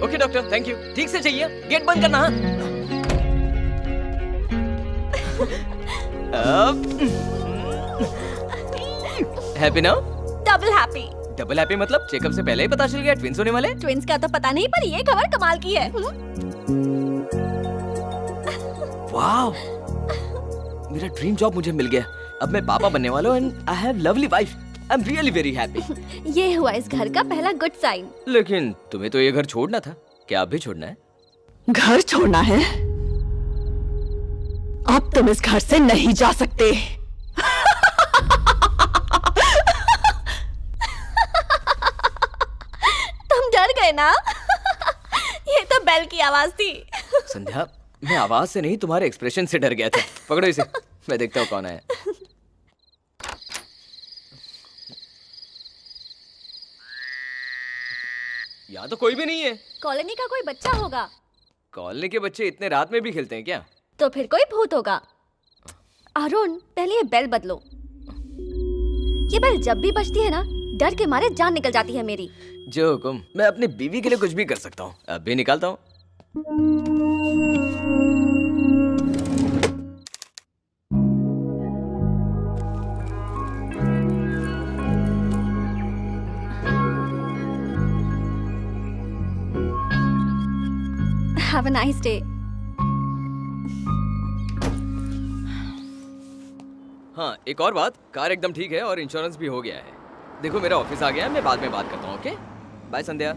Okay doctor, thank you. ठीक से चाहिए, गेट बंद करना। Happy now? Double happy. Double happy मतलब चेकअप से पहले ही पता चल गया ट्विंस होने वाले? ट्विंस का तो पता नहीं, पर ये खबर कमाल की है। वाओ, मेरा ड्रीम जॉब मुझे मिल गया। अब मैं पापा बनने वाला हूँ and I have lovely wife. I am really very happy. ये हुआ इस घर का पहला गुड साइन। लेकिन तुम्हें तो ये घर छोड़ना था, क्या अब भी छोड़ना है? घर छोड़ना है? अब तुम इस घर से नहीं जा सकते। तुम डर गए ना? ये तो बेल की आवाज थी। संध्या, मैं आवाज से नहीं तुम्हारे एक्सप्रेशन से डर गया था। पकड़ो इसे, मैं देखता हूँ कौन है। यहाँ तो कोई भी नहीं है। कॉलोनी का कोई बच्चा होगा। कॉलोनी के बच्चे इतने रात में भी खेलते हैं क्या? तो फिर कोई भूत होगा। अरुण, पहले ये बेल बदलो। ये बेल जब भी बजती है ना, डर के मारे जान निकल जाती है मेरी। जो हुकुम, मैं अपनी बीवी के लिए कुछ भी कर सकता हूँ। अब भी निकालता हूँ। Have a nice day. हाँ, एक और बात, कार एकदम ठीक है और इंश्योरेंस भी हो गया है। देखो मेरा ऑफिस आ गया है, मैं बाद में बात करता हूँ। Okay, bye Sandhya.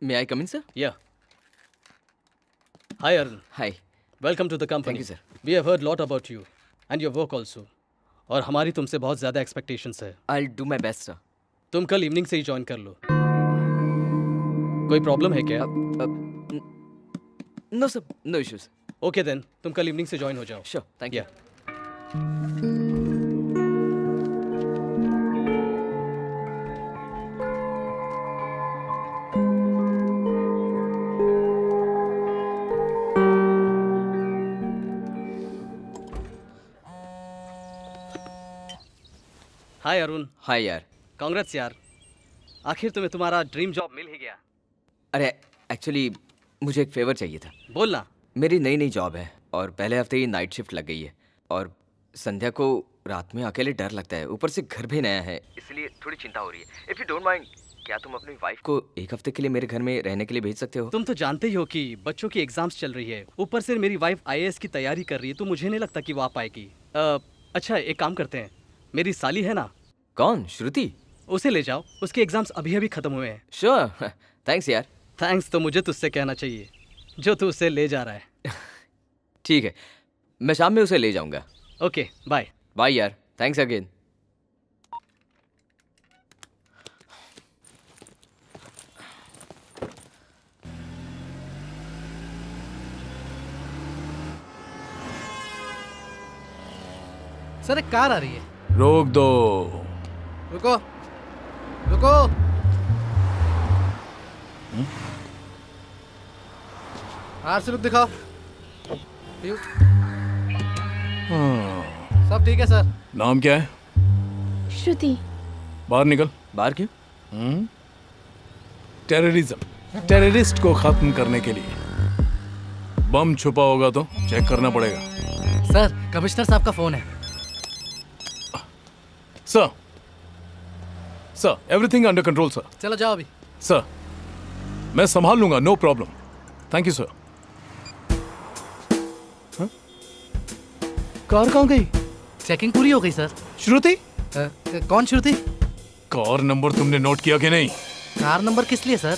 May I come in, sir? Yeah. Hi, Arun. Hi. Welcome to the company. Thank you, sir. We have heard lot about you and your work also. और हमारी तुमसे बहुत ज़्यादा एक्सपेक्टेशंस है। I'll do my best, sir. तुम कल evening से ही join कर लो। कोई प्रॉब्लम है क्या? No, sir. No issues. Okay then, तुम कल इवनिंग से ज्वाइन हो जाओ। Sure. Thank you. Hi Arun. Hi यार। कांग्रेट्स यार, आखिर तुम्हें तुम्हारा ड्रीम जॉब मिल ही गया। अरे एक्चुअली मुझे एक फेवर चाहिए था। बोलना। मेरी नई नई जॉब है और पहले हफ्ते ही नाइट शिफ्ट लग गई है और संध्या को रात में अकेले डर लगता है। ऊपर से घर भी नया है, इसलिए थोड़ी चिंता हो रही है। इफ यू डोंट माइंड, क्या तुम अपनी वाइफ को एक हफ्ते के लिए मेरे घर में रहने के लिए भेज सकते हो? तुम तो जानते ही हो कि बच्चों की एग्जाम्स चल रही है, ऊपर से मेरी वाइफ आईएएस की तैयारी कर रही है, तो मुझे नहीं लगता कि वो आ पाएगी। अच्छा एक काम करते हैं, मेरी साली है ना। कौन? श्रुति? उसे ले जाओ, उसके एग्जाम्स अभी अभी खत्म हुए हैं। श्योर। थैंक्स यार। थैंक्स तो मुझे तुझसे कहना चाहिए, जो तू उसे ले जा रहा है। ठीक है, मैं शाम में उसे ले जाऊंगा। Okay bye. बाय यार, थैंक्स अगेन। सर एक कार आ रही है। रोक दो। रुको रुको। आरसी लुक दिखाओ। यू। सब ठीक है सर। नाम क्या है? श्रुति। बाहर निकल। बाहर क्यों? टेररिज्म, टेररिस्ट को खत्म करने के लिए। बम छुपा होगा तो चेक करना पड़ेगा। सर कमिश्नर साहब का फोन है। Sir, sir everything under control sir. चलो जाओ अभी। सर मैं संभाल लूंगा, no problem. Thank you sir. Car कहाँ गई? चेकिंग पूरी हो गई सर। श्रुति? कौन श्रुति? कार नंबर तुमने नोट किया कि नहीं? कार नंबर किस लिए सर?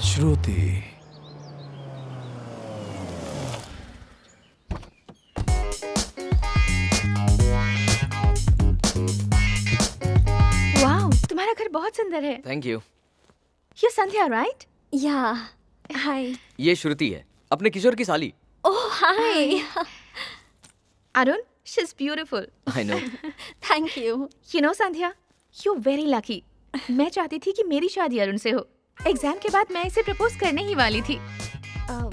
श्रुति। वाओ, तुम्हारा घर बहुत सुंदर है। Thank you. You Sandhya right? या हाय। ये श्रुति है, अपने किशोर की साली। ओह हाय। Arun, she's beautiful. I know. Thank you. You know, Sandhya, you're very lucky. मैं चाहती थी कि मेरी शादी अरुण से हो। एग्जाम के बाद मैं इसे प्रपोज करने ही वाली थी।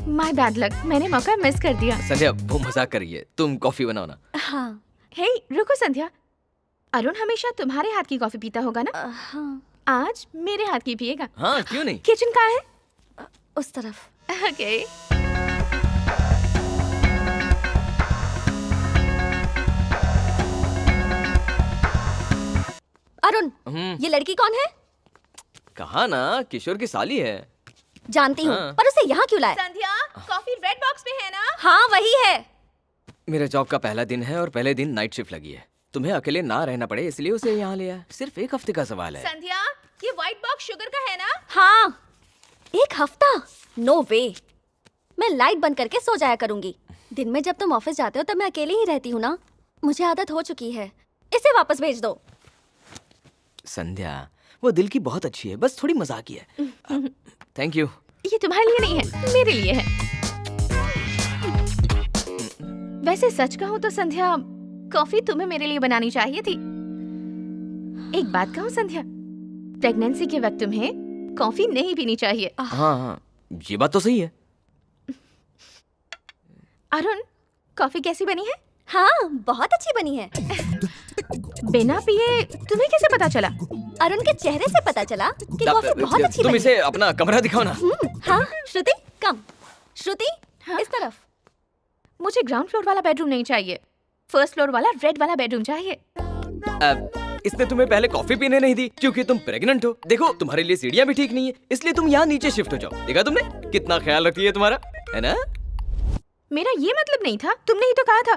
माय बैड लक, मैंने मौका मिस कर दिया। संध्या वो मजाक कर रही है, तुम कॉफी बनाओ ना। हाँ। हे रुको संध्या, अरुण हमेशा तुम्हारे हाथ की कॉफी पीता होगा ना? हाँ, आज मेरे हाथ की पिएगा। हाँ क्यों नहीं। किचन कहाँ है? उस तरफ। ओके। अरुण, ये लड़की कौन है? कहा ना किशोर की साली है। जानती हूँ, हाँ। पर उसे यहाँ क्यों लाए? संध्या, कॉफी रेड बॉक्स में है ना? हाँ वही है। मेरे जॉब का पहला दिन है और पहले दिन नाइट शिफ्ट लगी है। तुम्हें अकेले ना रहना पड़े इसलिए उसे यहाँ लिया। सिर्फ 1 हफ्ते का सवाल है। संध्या, ये व्हाइट बॉक्स शुगर का है ना? हाँ। 1 हफ्ता? नो वे। मैं लाइट बंद करके सो जाया करूंगी। दिन में जब तुम ऑफिस जाते हो तब मैं अकेली ही रहती हूँ ना। मुझे आदत हो चुकी है। इसे वापस भेज दो। संध्या वो दिल की बहुत अच्छी है, बस थोड़ी मजाकी है। Thank you. ये तुम्हारे लिए नहीं है, मेरे लिए है। वैसे सच कहूँ तो संध्या, कॉफी तुम्हें मेरे लिए बनानी चाहिए थी। एक बात कहूँ संध्या, प्रेगनेंसी के वक्त तुम्हें कॉफी नहीं पीनी चाहिए। हाँ हाँ ये बात तो सही है। अरुण, कॉफी कैसी बनी है? हाँ बहुत अच्छी बनी है। बिना पिए तुम्हें कैसे पता चला? अरुण के चेहरे से पता चला कि कॉफी बहुत अच्छी तुम बनी इसे अपना कमरा दिखाओ ना। हाँ श्रुति कम। श्रुति हाँ? इस तरफ। मुझे ग्राउंड फ्लोर वाला बेडरूम नहीं चाहिए, फर्स्ट फ्लोर वाला रेड वाला बेडरूम चाहिए। इसने तुम्हें पहले कॉफी पीने नहीं दी क्योंकि तुम प्रेग्नेंट हो। देखो तुम्हारे लिए सीढ़ियाँ भी ठीक नहीं है, इसलिए तुम यहाँ नीचे शिफ्ट हो जाओ। देखा तुमने कितना ख्याल रखती है तुम्हारा, है ना? मेरा ये मतलब नहीं था, तुमने ही तो कहा था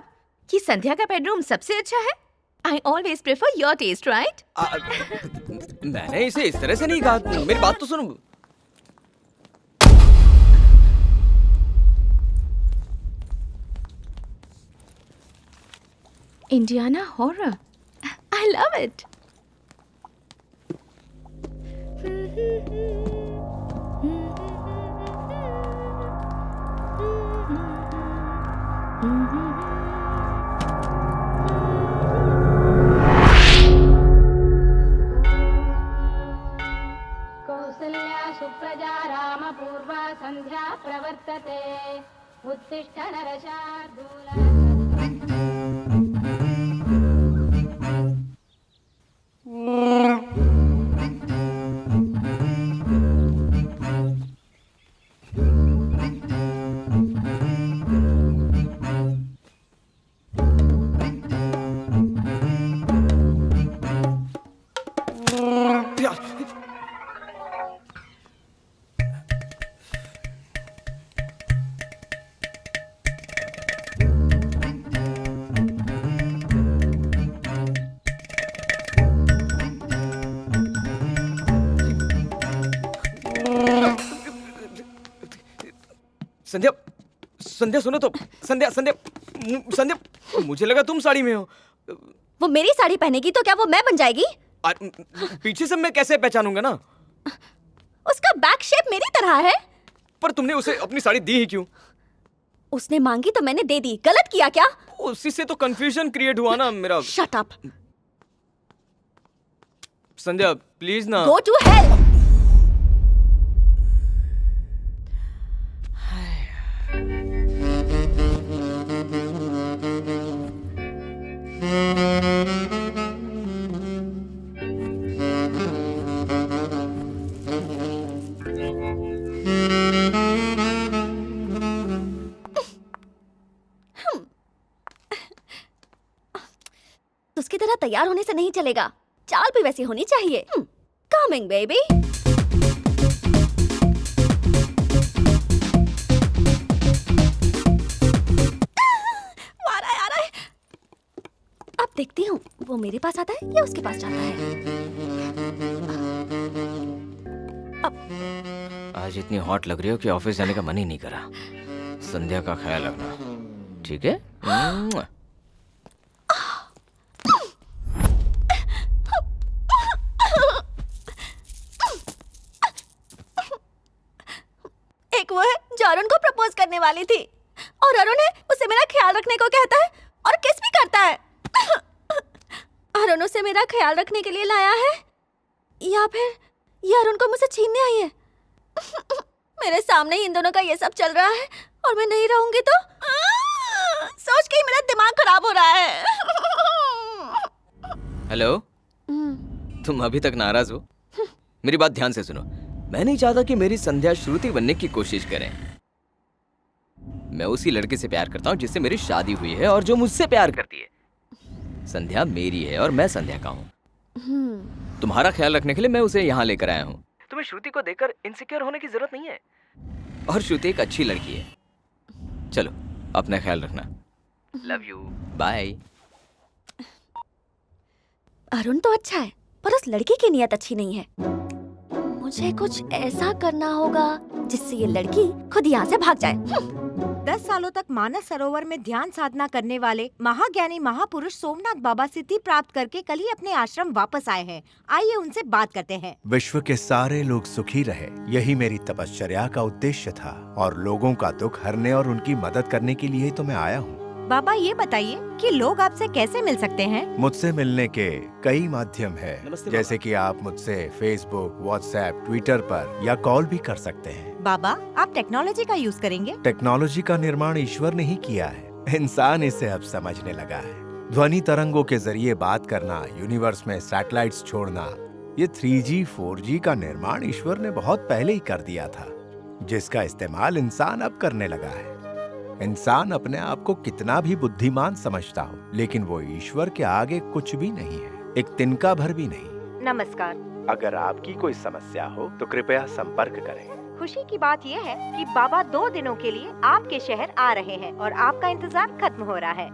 कि संध्या का बेडरूम सबसे अच्छा है। I always prefer your taste, right? मैंने इसे इस तरह से नहीं कहा, मेरी बात तो सुनो। Indiana horror. I love it. Kausalya Supraja रामपूर्वा सन्ध्या प्रवर्तते उत्तिष्ठ नरशार्दूल। संध्या संध्या सुनो तो। संध्या संध्या संध्या मुझे लगा तुम साड़ी में हो। वो मेरी साड़ी पहनेगी तो क्या वो मैं बन जाएगी? पीछे से मैं कैसे पहचानूंगा ना? उसका बैक शेप मेरी तरह है। पर तुमने उसे अपनी साड़ी दी ही क्यों? उसने मांगी तो मैंने दे दी। गलत किया क्या? उसी से तो कंफ्यूजन क्रिएट हुआ ना मेरा। Shut up. संध्या प्लीज ना। Go to hell. उसकी तरह तैयार होने से नहीं चलेगा, चाल भी वैसी होनी चाहिए। Coming baby. आ रहा है। अब देखती हूँ वो मेरे पास आता है या उसके पास जाता है। आज इतनी हॉट लग रही हो कि ऑफिस जाने का मन ही नहीं करा। संध्या का ख्याल रखना, ठीक है? एक वो है जो अरुण को प्रपोज करने वाली थी, और अरुण है उसे मेरा ख्याल रखने को कहता है और किस भी करता है। अरुण उसे मेरा ख्याल रखने के लिए लाया है, या फिर ये अरुण को मुझसे छीनने आई है। मेरे सामने ही इन दोनों का ये सब चल रहा है और मैं नहीं रहूंगी तो सोच के ही मेरा दिमाग खराब हो रहा है। हेलो, तुम अभी तक नाराज हो? मेरी बात ध्यान से सुनो। मैं नहीं चाहता कि मेरी संध्या श्रुति बनने की कोशिश करें। मैं उसी लड़के से प्यार करता हूँ जिससे मेरी शादी हुई है और जो मुझसे प्यार करती है। संध्या मेरी है और मैं संध्या का हूँ। तुम्हारा ख्याल रखने के लिए मैं उसे यहाँ लेकर आया हूँ। तुम्हें श्रुति को देखकर इनसिक्योर होने की जरूरत नहीं है। और श्रुति एक अच्छी लड़की है। चलो, अपना ख्याल रखना। Love you, bye. अरुण तो अच्छा है पर उस लड़की की नीयत अच्छी नहीं है। मुझे कुछ ऐसा करना होगा जिससे ये लड़की खुद यहाँ से भाग जाए। 10 सालों तक मानस सरोवर में ध्यान साधना करने वाले महाज्ञानी महापुरुष सोमनाथ बाबा सिद्धि प्राप्त करके कल ही अपने आश्रम वापस आए हैं। आइए उनसे बात करते हैं। विश्व के सारे लोग सुखी रहे, यही मेरी तपश्चर्या का उद्देश्य था और लोगों का दुख हरने और उनकी मदद करने के लिए तो मैं आया हूँ। बाबा ये बताइए कि लोग आपसे कैसे मिल सकते हैं? मुझसे मिलने के कई माध्यम है, नमस्ते जैसे कि आप मुझसे फेसबुक, व्हाट्सएप, ट्विटर पर या कॉल भी कर सकते हैं। बाबा आप टेक्नोलॉजी का यूज करेंगे? टेक्नोलॉजी का निर्माण ईश्वर ने ही किया है, इंसान इसे अब समझने लगा है। ध्वनि तरंगों के जरिए बात करना, यूनिवर्स में सैटेलाइट्स छोड़ना, ये 3G, 4G का निर्माण ईश्वर ने बहुत पहले ही कर दिया था, जिसका इस्तेमाल इंसान अब करने लगा है। इंसान अपने आप को कितना भी बुद्धिमान समझता हो, लेकिन वो ईश्वर के आगे कुछ भी नहीं है, एक तिनका भर भी नहीं। नमस्कार। अगर आपकी कोई समस्या हो तो कृपया संपर्क करें। खुशी की बात यह है कि बाबा 2 दिनों के लिए आपके शहर आ रहे हैं और आपका इंतजार खत्म हो रहा है।